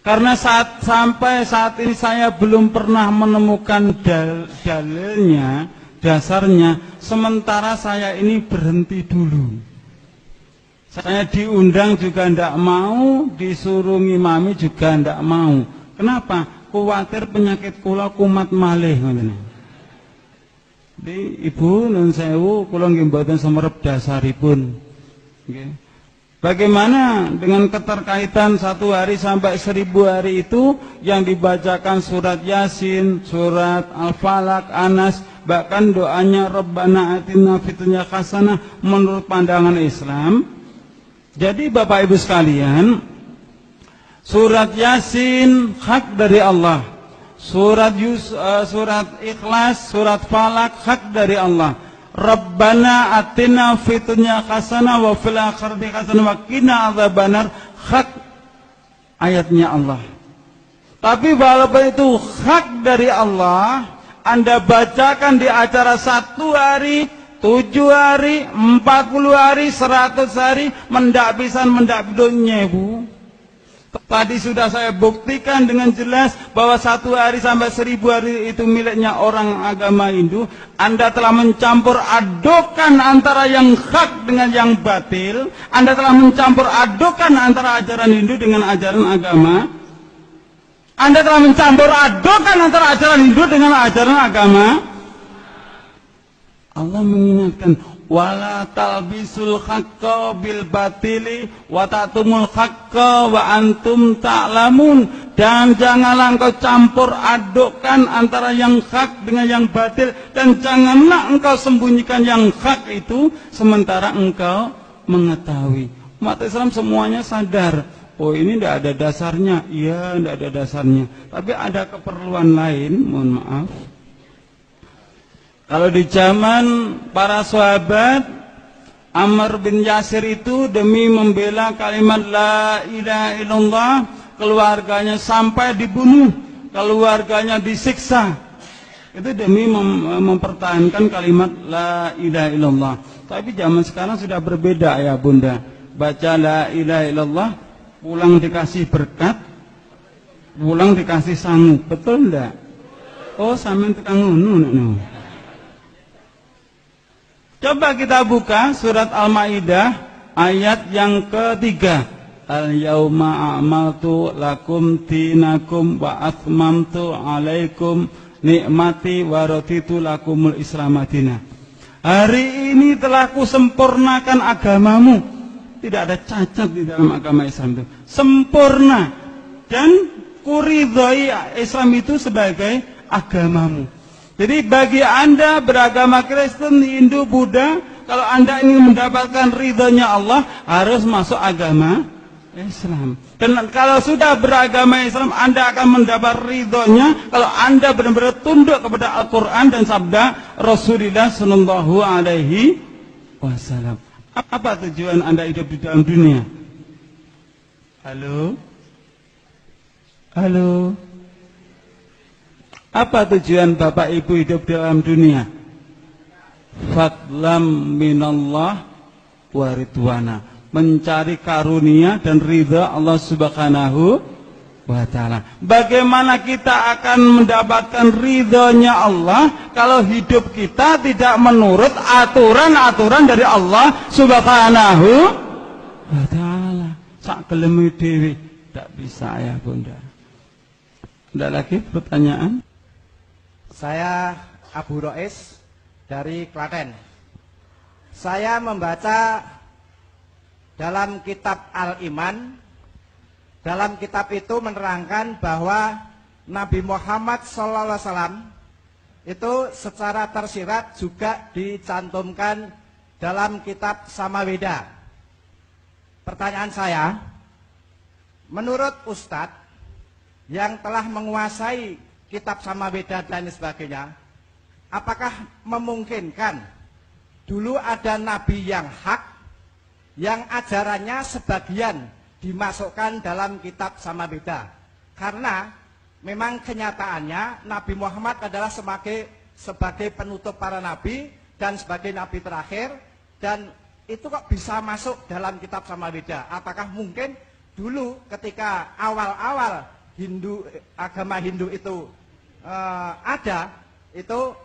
Karena sampai saat ini saya belum pernah menemukan dalilnya, dasarnya. Sementara saya ini berhenti dulu. Saya diundang juga tidak mau, disuruh ngimami juga tidak mau. Kenapa? Kuwatir penyakit kula kumat malih. Jadi ibu nun sewu kula nggih mboten semerep dasaripun. Nggih. Bagaimana dengan keterkaitan 1 hari sampai 1000 hari itu yang dibacakan surat Yasin, surat Al-Falaq, Anas, bahkan doanya Rabbana atina fid dunya hasanah menurut pandangan Islam. Jadi Bapak Ibu sekalian, surat Yasin hak dari Allah, surat Ikhlas, surat Falaq hak dari Allah. Rabbana atina fid dunya hasanah wa fil akhirati hasanah wa qina adzabannar hak ayatnya Allah. Tapi walaupun itu hak dari Allah, Anda bacakan di acara 1 hari, 7 hari, 40 hari, 100 hari, mendak pisan mendak bidonnya Bu. Tadi sudah saya buktikan dengan jelas bahwa 1 hari sampai 1000 hari itu miliknya orang agama Hindu. Anda telah mencampur adukan antara yang hak dengan yang batil. Anda telah mencampur adukan antara ajaran Hindu dengan ajaran agama. Anda telah mencampur adukan antara ajaran Hindu dengan ajaran agama. Allah mengingatkan, wala talbisul haqqa bil batili wa ta'tumul haqqa wa antum ta'lamun. Dan janganlah engkau campur adukkan antara yang hak dengan yang batil, dan janganlah engkau sembunyikan yang hak itu sementara engkau mengetahui. Umat Islam semuanya sadar, oh ini tidak ada dasarnya. Iya, tidak ada dasarnya, tapi ada keperluan lain. Mohon maaf. Kalau di zaman para sahabat, Ammar bin Yasir itu demi membela kalimat la ilaha illallah, keluarganya sampai dibunuh, keluarganya disiksa. Itu demi mempertahankan kalimat la ilaha illallah. Tapi zaman sekarang sudah berbeda ya Bunda. Baca la ilaha illallah, pulang dikasih berkat, pulang dikasih sangu. Betul enggak? Oh, sampean tukang ngono. Coba kita buka surat Al-Maidah ayat yang ketiga. al-yauma a'maltu lakum dinakum wa atmamtu alaikum nikmati wa raditu lakumul Islam madinah. Hari ini telah kusempurnakan agamamu. Tidak ada cacat di dalam agama Islam itu. Sempurna. Dan kuridhoi Islam itu sebagai agamamu. Jadi bagi Anda beragama Kristen, Hindu, Buddha, kalau Anda ingin mendapatkan ridhonya Allah, harus masuk agama Islam. Dan kalau sudah beragama Islam, Anda akan mendapat ridhonya kalau Anda benar-benar tunduk kepada Al-Quran dan sabda Rasulullah Sallallahu Alaihi Wasallam. Apa tujuan Anda hidup di dalam dunia? Halo? Halo? Apa tujuan Bapak Ibu hidup di dalam dunia? Fadlam minallah wa ridwana, mencari karunia dan ridha Allah Subhanahu wa ta'ala. Bagaimana kita akan mendapatkan ridhonya Allah kalau hidup kita tidak menurut aturan-aturan dari Allah Subhanahu wa ta'ala? Sak geleme dhewe tidak bisa ya Bunda. Ada lagi pertanyaan? Saya Abu Rois dari Klaten. Saya membaca dalam kitab Al-Iman. Dalam kitab itu menerangkan bahwa Nabi Muhammad SAW itu secara tersirat juga dicantumkan dalam kitab Samaweda. Pertanyaan saya, menurut Ustadz yang telah menguasai kitab Samaweda dan sebagainya, apakah memungkinkan dulu ada nabi yang hak yang ajarannya sebagian dimasukkan dalam kitab Samaweda? Karena memang kenyataannya Nabi Muhammad adalah sebagai penutup para nabi dan sebagai nabi terakhir, dan itu kok bisa masuk dalam kitab Samaweda? Apakah mungkin dulu ketika awal-awal agama Hindu itu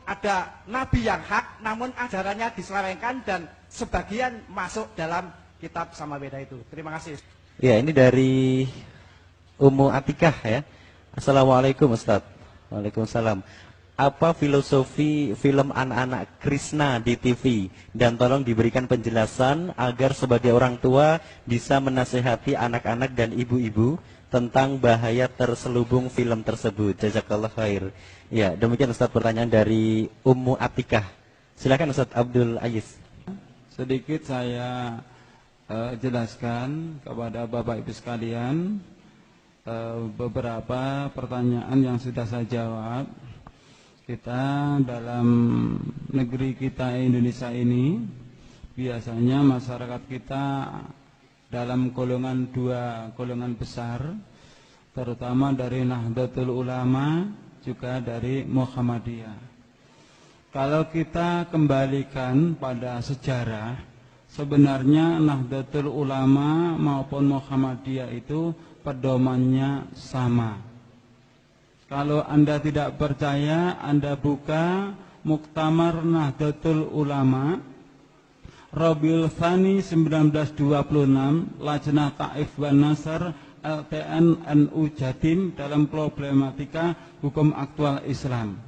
ada nabi yang hak namun ajarannya diselewengkan dan sebagian masuk dalam kitab Samaweda itu? Terima kasih. Ya, ini dari Ummu Atikah ya. Assalamualaikum Ustaz. Waalaikumsalam. Apa filosofi film anak-anak Krishna di TV? Dan tolong diberikan penjelasan agar sebagai orang tua bisa menasehati anak-anak dan ibu-ibu tentang bahaya terselubung film tersebut. Jazakallah khair. Ya, demikian Ustaz pertanyaan dari Ummu Atikah. Silakan Ustaz Abdul Aziz. Sedikit saya jelaskan kepada Bapak Ibu sekalian beberapa pertanyaan yang sudah saya jawab. Kita dalam negeri kita Indonesia ini biasanya masyarakat kita dalam dua golongan besar, terutama dari Nahdlatul Ulama juga dari Muhammadiyah. Kalau kita kembalikan pada sejarah, sebenarnya Nahdlatul Ulama maupun Muhammadiyah itu pedomannya sama. Kalau Anda tidak percaya, Anda buka Muktamar Nahdlatul Ulama Rabiul Tsani 1926, Lajnah Ta'if wan Nasr LTN NU Jatim dalam problematika hukum aktual Islam.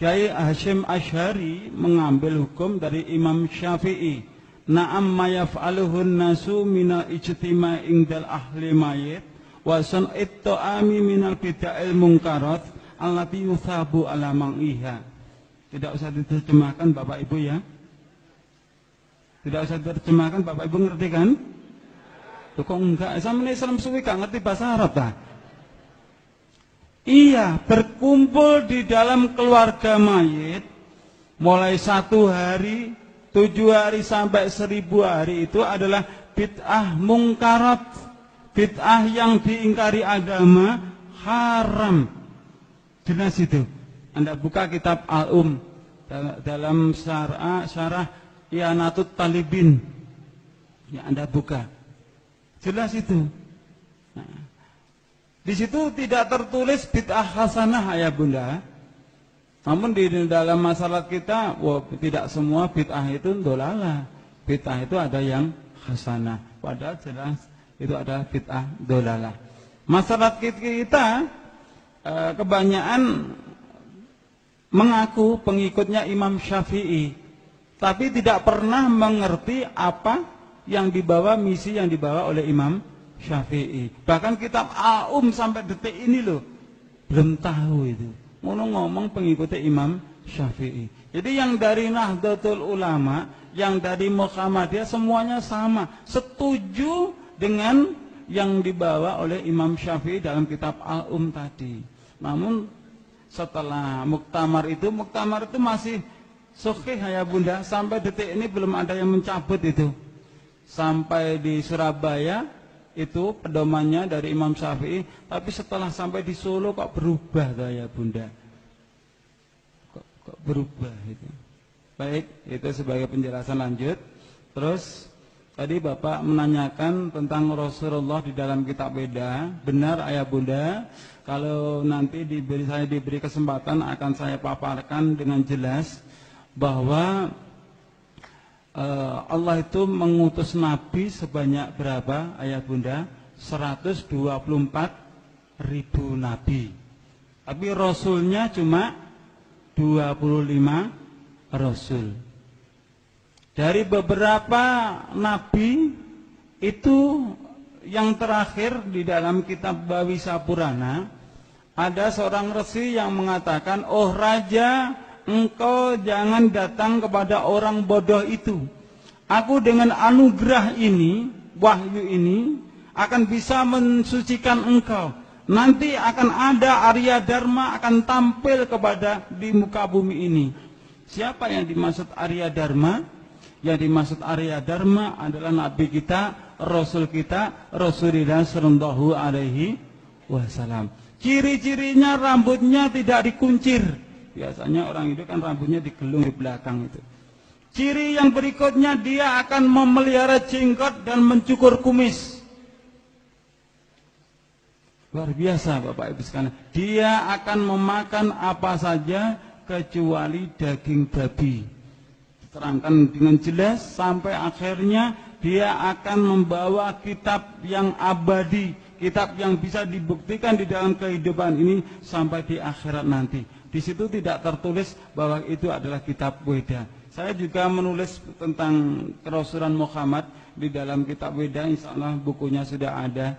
Kiai Hasyim Asy'ari mengambil hukum dari Imam Syafi'i. Na'am ma yaf'aluhun nasu minal ijtima' indal ahli mayit wa sun'it ta'ami minal bid'il munkarat allati yuthabu ala mang'iha. Tidak usah diterjemahkan Bapak Ibu ya. Tidak usah diterjemahkan Bapak Ibu, ngerti kan? Tuh kok enggak? Sama Islam suwi gak ngerti bahasa Arab ta? Iya, berkumpul di dalam keluarga mayit mulai 1 hari, 7 hari sampai 1000 hari itu adalah bid'ah mungkarat, bid'ah yang diingkari agama, haram. Jelas itu. Anda buka kitab Al-Um dalam syarah I'anatut Talibin. Ya, Anda buka. Jelas itu. Nah, di situ tidak tertulis bid'ah hasanah ya Bunda. Namun di dalam masalah kita, tidak semua bid'ah itu dolalah. Bid'ah itu ada yang hasanah. Padahal jelas itu adalah bid'ah dolalah. Masyarakat kita kebanyakan mengaku pengikutnya Imam Syafi'i, tapi tidak pernah mengerti apa yang dibawa, misi yang dibawa oleh Imam Syafi'i. Bahkan kitab Al-Um sampai detik ini loh belum tahu itu. Ngomong pengikutnya Imam Syafi'i. Jadi yang dari Nahdlatul Ulama, yang dari Muhammadiyah semuanya sama, setuju dengan yang dibawa oleh Imam Syafi'i dalam kitab Al-Um tadi. Namun setelah muktamar itu masih sahih ya Bunda, sampai detik ini belum ada yang mencabut itu. Sampai di Surabaya itu pedomannya dari Imam Syafi'i, tapi setelah sampai di Solo kok berubah ya Bunda. Kok berubah itu. Baik, itu sebagai penjelasan lanjut. Terus tadi Bapak menanyakan tentang Rasulullah di dalam kitab Weda. Benar ayah Bunda, kalau nanti saya diberi kesempatan akan saya paparkan dengan jelas bahwa Allah itu mengutus Nabi sebanyak berapa ayah Bunda? 124.000 Nabi. Tapi Rasulnya cuma 25 Rasul. Dari beberapa Nabi itu yang terakhir di dalam kitab Bawisa Purana, ada seorang resi yang mengatakan, oh Raja, engkau jangan datang kepada orang bodoh itu. Aku dengan anugerah ini, wahyu ini, akan bisa mensucikan engkau. Nanti akan ada Arya Dharma akan tampil di muka bumi ini. Siapa yang dimaksud Arya Dharma? Yang dimaksud Arya Dharma adalah Nabi kita, Rasul kita, Rasulullah Sallallahu Alaihi Wasallam. Ciri-cirinya rambutnya tidak dikuncir. Biasanya orang itu kan rambutnya digelung di belakang itu. Ciri yang berikutnya, dia akan memelihara jenggot dan mencukur kumis. Luar biasa Bapak Ibu sekalian. Dia akan memakan apa saja kecuali daging babi. Terangkan dengan jelas sampai akhirnya dia akan membawa kitab yang abadi, kitab yang bisa dibuktikan di dalam kehidupan ini sampai di akhirat nanti. Di situ tidak tertulis bahwa itu adalah kitab Weda. Saya juga menulis tentang kerasulan Muhammad di dalam kitab Weda. Insya Allah bukunya sudah ada.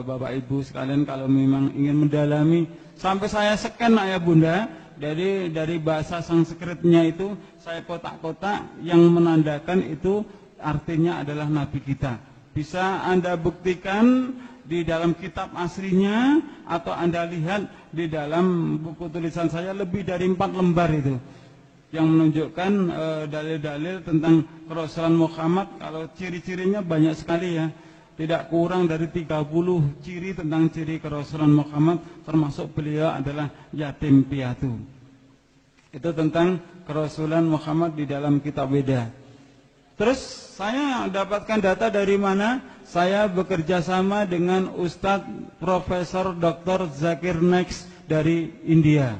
Bapak Ibu sekalian kalau memang ingin mendalami, sampai saya scan ayah Bunda, dari bahasa Sanskritnya itu saya kotak-kotak yang menandakan itu artinya adalah Nabi kita. Bisa Anda buktikan di dalam kitab aslinya, atau Anda lihat di dalam buku tulisan saya lebih dari 4 lembar itu yang menunjukkan dalil-dalil tentang kerasulan Muhammad. Kalau ciri-cirinya banyak sekali ya, tidak kurang dari 30 ciri tentang ciri kerasulan Muhammad, termasuk beliau adalah yatim piatu. Itu tentang kerasulan Muhammad di dalam kitab Weda. Terus saya dapatkan data dari mana? Saya bekerja sama dengan Ustadz Profesor Dr. Zakir Naik dari India.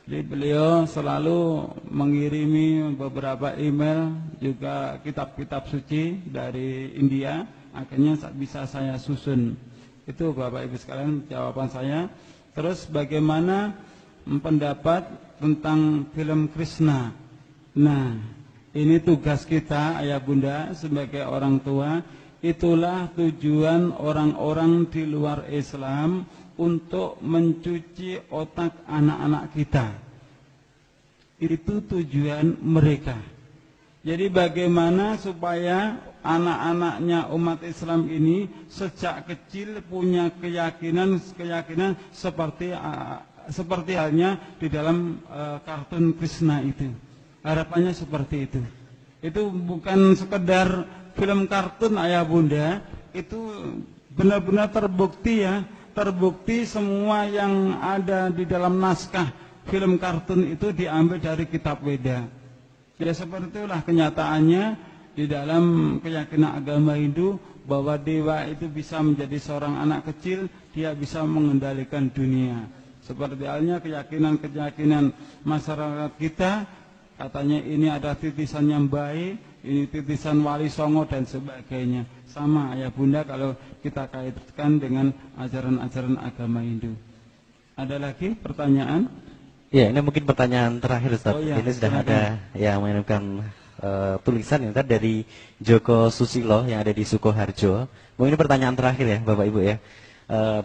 Jadi beliau selalu mengirimi beberapa email, juga kitab-kitab suci dari India. Akhirnya bisa saya susun. Itu Bapak Ibu sekalian jawaban saya. Terus bagaimana pendapat tentang film Krishna? Nah, ini tugas kita ayah bunda sebagai orang tua. Itulah tujuan orang-orang di luar Islam untuk mencuci otak anak-anak kita. Itu tujuan mereka. Jadi bagaimana supaya anak-anaknya umat Islam ini sejak kecil punya keyakinan seperti halnya di dalam kartun Krishna itu. Harapannya seperti itu. Itu bukan sekedar film kartun ayah bunda, itu benar-benar terbukti ya, terbukti semua yang ada di dalam naskah film kartun itu diambil dari kitab Weda. Ya seperti itulah kenyataannya di dalam keyakinan agama Hindu, bahwa dewa itu bisa menjadi seorang anak kecil, dia bisa mengendalikan dunia. Seperti halnya keyakinan-keyakinan masyarakat kita, katanya ini ada titisan yang baik, ini titisan Wali Songo dan sebagainya. Sama ayah bunda kalau kita kaitkan dengan ajaran-ajaran agama Hindu. Ada lagi pertanyaan? Ya, ini mungkin pertanyaan terakhir Ustaz. Oh, iya, ini sudah silakan. ada yang mengirimkan tulisan yang tadi dari Joko Susilo yang ada di Sukoharjo. Mungkin ini pertanyaan terakhir ya Bapak Ibu ya.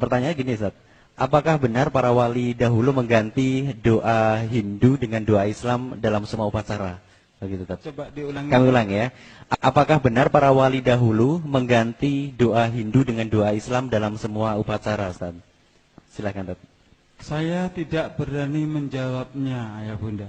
Pertanyaannya gini Ustaz. Apakah benar para wali dahulu mengganti doa Hindu dengan doa Islam dalam semua upacara? Begitu Ustaz. Coba diulangi. Kami ulang ya. Apakah benar para wali dahulu mengganti doa Hindu dengan doa Islam dalam semua upacara Ustaz? Silakan Ustaz. Saya tidak berani menjawabnya, ayah bunda.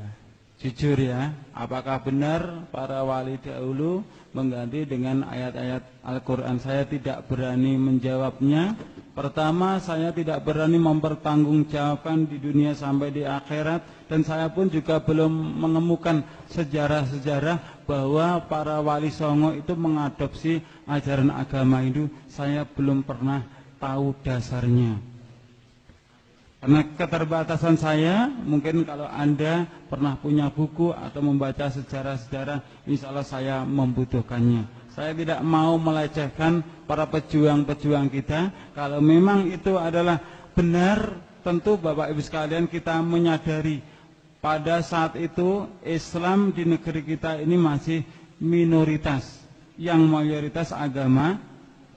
Jujur ya, apakah benar para wali dahulu mengganti dengan ayat-ayat Al-Quran? Saya tidak berani menjawabnya. Pertama, saya tidak berani mempertanggungjawabkan di dunia sampai di akhirat. Dan saya pun juga belum menemukan sejarah-sejarah bahwa para wali songo itu mengadopsi ajaran agama Hindu. Saya belum pernah tahu dasarnya. Karena keterbatasan saya, mungkin kalau Anda pernah punya buku atau membaca sejarah-sejarah, insya Allah saya membutuhkannya. Saya tidak mau melecehkan para pejuang-pejuang kita. Kalau memang itu adalah benar, tentu Bapak Ibu sekalian kita menyadari pada saat itu Islam di negeri kita ini masih minoritas, yang mayoritas agama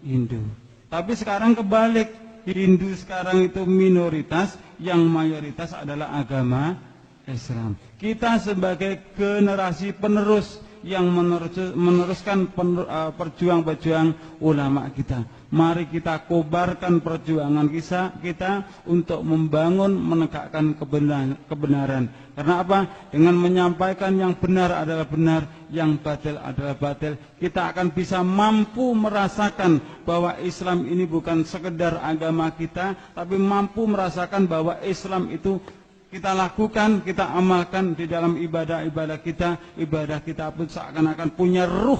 Hindu. Tapi sekarang kebalik. Hindu sekarang itu minoritas, yang mayoritas adalah agama Islam. Kita sebagai generasi penerus yang meneruskan perjuang-perjuang ulama kita. Mari kita kobarkan perjuangan kita untuk membangun, menegakkan kebenaran. Karena apa? Dengan menyampaikan yang benar adalah benar, yang batil adalah batil, kita akan bisa mampu merasakan bahwa Islam ini bukan sekedar agama kita, tapi mampu merasakan bahwa Islam itu kita lakukan, kita amalkan di dalam ibadah-ibadah kita. Ibadah kita pun seakan-akan punya ruh,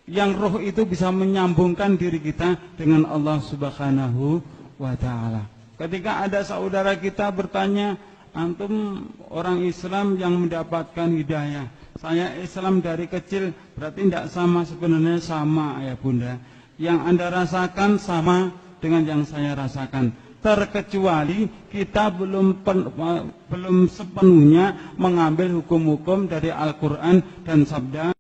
yang ruh itu bisa menyambungkan diri kita dengan Allah Subhanahu wa ta'ala. Ketika ada saudara kita bertanya, antum orang Islam yang mendapatkan hidayah, saya Islam dari kecil, berarti tidak sama? Sebenarnya sama ayah bunda. Yang Anda rasakan sama dengan yang saya rasakan, terkecuali kita belum sepenuhnya mengambil hukum-hukum dari Al-Quran dan sabda